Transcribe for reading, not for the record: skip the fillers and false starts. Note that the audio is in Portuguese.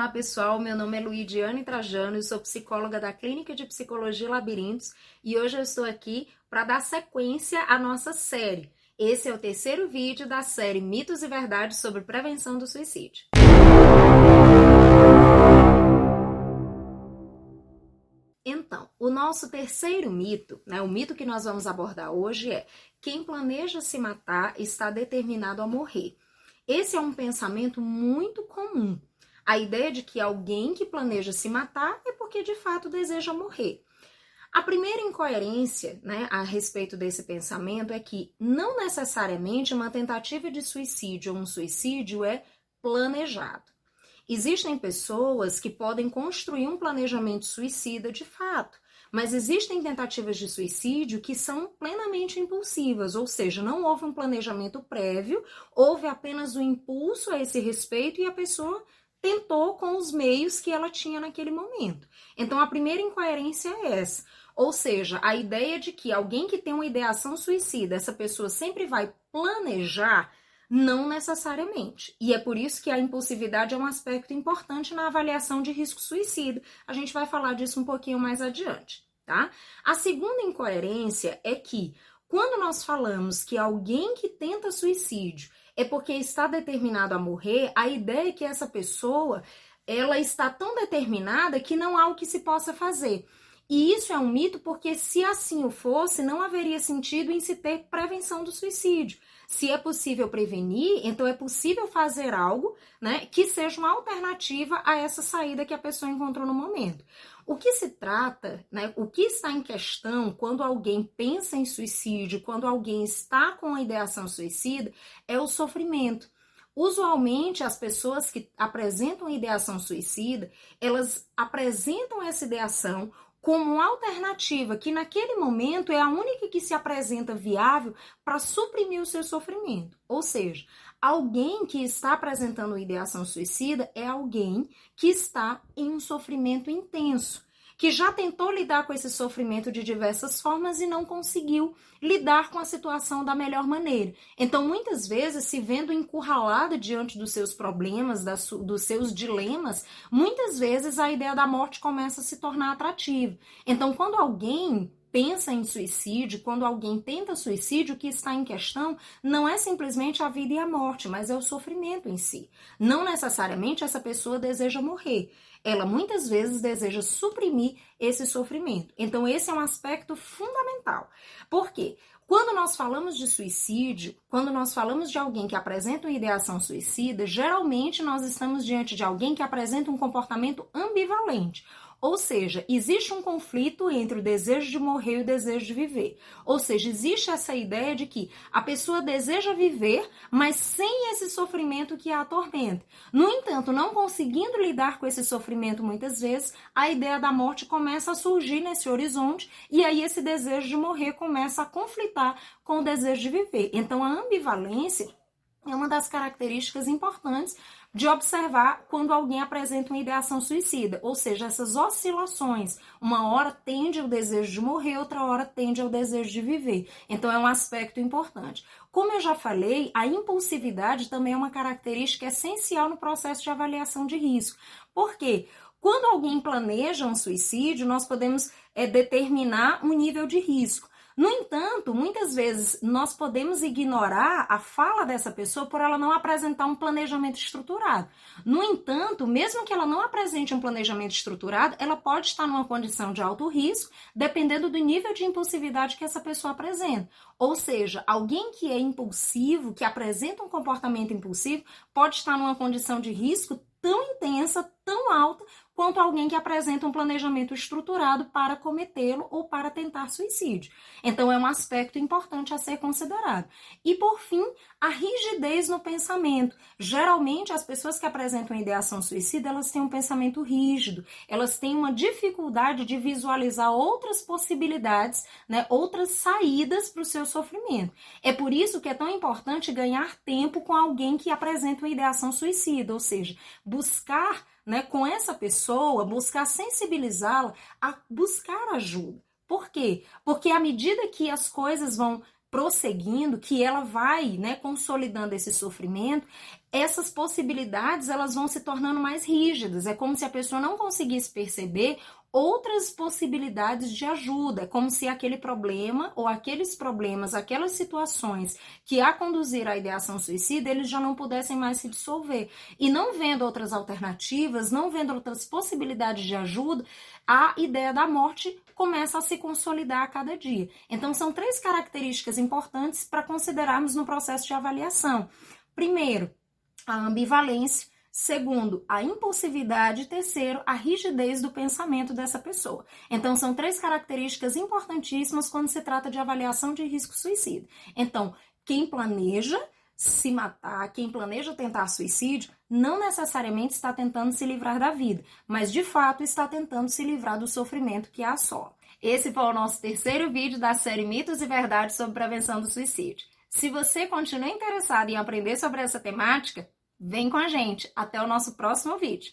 Olá pessoal, meu nome é Luidiane Trajano, eu sou psicóloga da Clínica de Psicologia Labirintos e hoje eu estou aqui para dar sequência à nossa série. Esse é o terceiro vídeo da série Mitos e Verdades sobre Prevenção do Suicídio. Então, o nosso terceiro mito, o mito que nós vamos abordar hoje é: quem planeja se matar está determinado a morrer. Esse é um pensamento muito comum. A ideia de que alguém que planeja se matar é porque de fato deseja morrer. A primeira incoerência, a respeito desse pensamento é que não necessariamente uma tentativa de suicídio ou um suicídio é planejado. Existem pessoas que podem construir um planejamento suicida de fato, mas existem tentativas de suicídio que são plenamente impulsivas, ou seja, não houve um planejamento prévio, houve apenas um impulso a esse respeito e a pessoa tentou com os meios que ela tinha naquele momento. Então, a primeira incoerência é essa. Ou seja, a ideia de que alguém que tem uma ideação suicida, essa pessoa sempre vai planejar, não necessariamente. E é por isso que a impulsividade é um aspecto importante na avaliação de risco suicida. A gente vai falar disso um pouquinho mais adiante, tá? A segunda incoerência é que, quando nós falamos que alguém que tenta suicídio é porque está determinado a morrer, a ideia é que essa pessoa, ela está tão determinada que não há o que se possa fazer. E isso é um mito porque, se assim o fosse, não haveria sentido em se ter prevenção do suicídio. Se é possível prevenir, então é possível fazer algo, que seja uma alternativa a essa saída que a pessoa encontrou no momento. O que se trata, o que está em questão quando alguém pensa em suicídio, quando alguém está com a ideação suicida, é o sofrimento. Usualmente, as pessoas que apresentam ideação suicida, elas apresentam essa ideação como uma alternativa que naquele momento é a única que se apresenta viável para suprimir o seu sofrimento. Ou seja, alguém que está apresentando ideação suicida é alguém que está em um sofrimento intenso, que já tentou lidar com esse sofrimento de diversas formas e não conseguiu lidar com a situação da melhor maneira. Então, muitas vezes, se vendo encurralada diante dos seus problemas, dos seus dilemas, muitas vezes a ideia da morte começa a se tornar atrativa. Então, quando alguém pensa em suicídio, quando alguém tenta suicídio, o que está em questão não é simplesmente a vida e a morte, mas é o sofrimento em si. Não necessariamente essa pessoa deseja morrer. Ela muitas vezes deseja suprimir esse sofrimento. Então, esse é um aspecto fundamental. Por quê? Quando nós falamos de suicídio, quando nós falamos de alguém que apresenta uma ideação suicida, geralmente nós estamos diante de alguém que apresenta um comportamento ambivalente. Ou seja, existe um conflito entre o desejo de morrer e o desejo de viver. Ou seja, existe essa ideia de que a pessoa deseja viver, mas sem esse sofrimento que a atormenta. No entanto, não conseguindo lidar com esse sofrimento muitas vezes, a ideia da morte começa a surgir nesse horizonte e aí esse desejo de morrer começa a conflitar com o desejo de viver. Então, a ambivalência é uma das características importantes de observar quando alguém apresenta uma ideação suicida, ou seja, essas oscilações. Uma hora tende ao desejo de morrer, outra hora tende ao desejo de viver. Então é um aspecto importante. Como eu já falei, a impulsividade também é uma característica essencial no processo de avaliação de risco. Por quê? Quando alguém planeja um suicídio, nós podemos determinar um nível de risco. No entanto, muitas vezes nós podemos ignorar a fala dessa pessoa por ela não apresentar um planejamento estruturado. No entanto, mesmo que ela não apresente um planejamento estruturado, ela pode estar numa condição de alto risco, dependendo do nível de impulsividade que essa pessoa apresenta. Ou seja, alguém que é impulsivo, que apresenta um comportamento impulsivo, pode estar numa condição de risco tão intensa, tão alta, quanto alguém que apresenta um planejamento estruturado para cometê-lo ou para tentar suicídio. Então, é um aspecto importante a ser considerado. E, por fim, a rigidez no pensamento. Geralmente, as pessoas que apresentam ideação suicida, elas têm um pensamento rígido, elas têm uma dificuldade de visualizar outras possibilidades, outras saídas para o seu sofrimento. É por isso que é tão importante ganhar tempo com alguém que apresenta uma ideação suicida, ou seja, buscar com essa pessoa, buscar sensibilizá-la a buscar ajuda. Por quê? Porque à medida que as coisas vão prosseguindo, que ela vai consolidando esse sofrimento, essas possibilidades elas vão se tornando mais rígidas. É como se a pessoa não conseguisse perceber outras possibilidades de ajuda. É como se aquele problema ou aqueles problemas, aquelas situações que a conduzir à ideação suicida, eles já não pudessem mais se dissolver. E não vendo outras alternativas, não vendo outras possibilidades de ajuda, a ideia da morte começa a se consolidar a cada dia. Então, são 3 características importantes para considerarmos no processo de avaliação. Primeiro, a ambivalência. Segundo, a impulsividade. Terceiro, a rigidez do pensamento dessa pessoa. Então, são 3 características importantíssimas quando se trata de avaliação de risco suicida. Então, quem planeja se matar, quem planeja tentar suicídio, não necessariamente está tentando se livrar da vida, mas de fato está tentando se livrar do sofrimento que a assola. Esse foi o nosso terceiro vídeo da série Mitos e Verdades sobre Prevenção do Suicídio. Se você continua interessado em aprender sobre essa temática, vem com a gente. Até o nosso próximo vídeo.